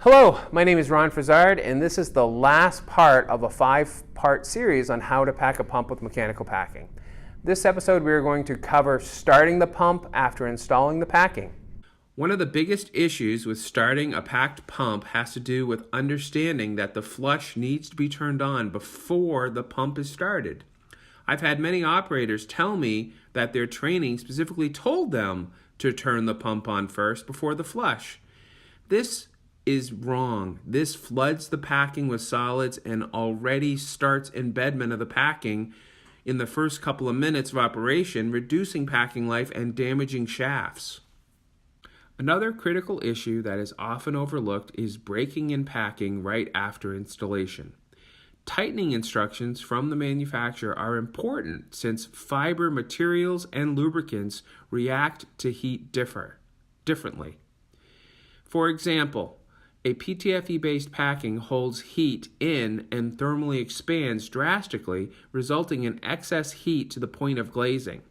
Hello, my name is Ron Frizard, and this is the last part of a 5-part series on how to pack a pump with mechanical packing. This episode we are going to cover starting the pump after installing the packing. One of the biggest issues with starting a packed pump has to do with understanding that the flush needs to be turned on before the pump is started. I've had many operators tell me that their training specifically told them to turn the pump on first before the flush. This is wrong. This floods the packing with solids and already starts embedment of the packing in the first couple of minutes of operation, reducing packing life and damaging shafts. Another critical issue that is often overlooked is breaking in packing right after installation. Tightening instructions from the manufacturer are important since fiber materials and lubricants react to heat differently. For example, a PTFE-based packing holds heat in and thermally expands drastically, resulting in excess heat to the point of glazing.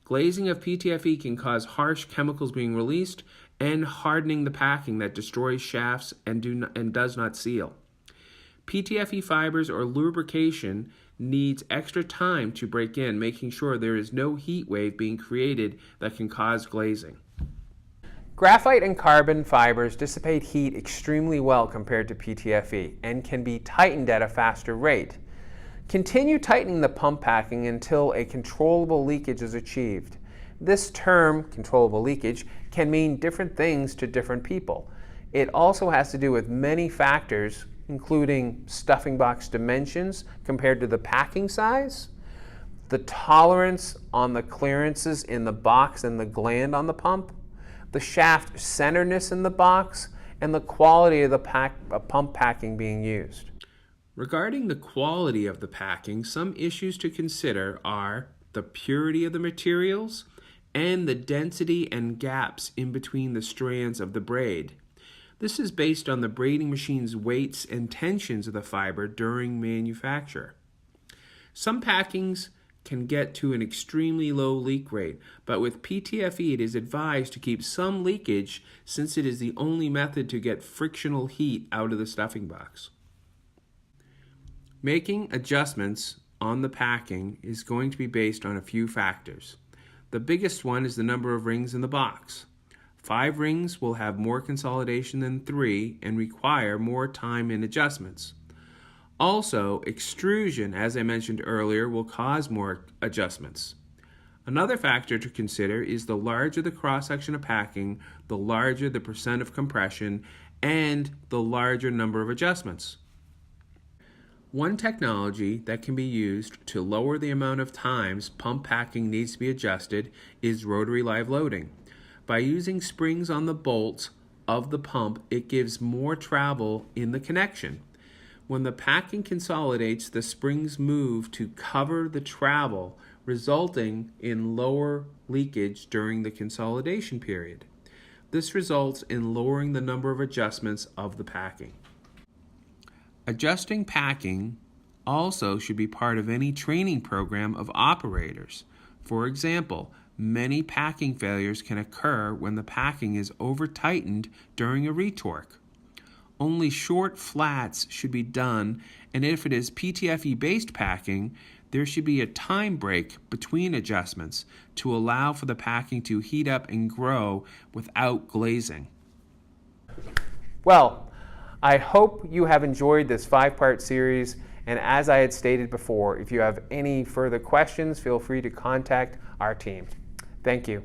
Glazing of PTFE can cause harsh chemicals being released and hardening the packing that destroys shafts and does not seal. PTFE fibers or lubrication needs extra time to break in, making sure there is no heat wave being created that can cause glazing. Graphite and carbon fibers dissipate heat extremely well compared to PTFE and can be tightened at a faster rate. Continue tightening the pump packing until a controllable leakage is achieved. This term, controllable leakage, can mean different things to different people. It also has to do with many factors, including stuffing box dimensions compared to the packing size, the tolerance on the clearances in the box and the gland on the pump, the shaft centeredness in the box, and the quality of the pump packing being used. Regarding the quality of the packing, some issues to consider are the purity of the materials and the density and gaps in between the strands of the braid. This is based on the braiding machine's weights and tensions of the fiber during manufacture. Some packings can get to an extremely low leak rate, but with PTFE it is advised to keep some leakage since it is the only method to get frictional heat out of the stuffing box. Making adjustments on the packing is going to be based on a few factors. The biggest one is the number of rings in the box. 5 rings will have more consolidation than 3 and require more time in adjustments. Also, extrusion, as I mentioned earlier, will cause more adjustments. Another factor to consider is the larger the cross-section of packing, the larger the percent of compression, and the larger number of adjustments. One technology that can be used to lower the amount of times pump packing needs to be adjusted is rotary live loading. By using springs on the bolts of the pump, it gives more travel in the connection. When the packing consolidates, the springs move to cover the travel, resulting in lower leakage during the consolidation period. This results in lowering the number of adjustments of the packing. Adjusting packing also should be part of any training program of operators. For example, many packing failures can occur when the packing is over-tightened during a retorque. Only short flats should be done, and if it is PTFE-based packing, there should be a time break between adjustments to allow for the packing to heat up and grow without glazing. Well, I hope you have enjoyed this 5-part series, and as I had stated before, if you have any further questions, feel free to contact our team. Thank you.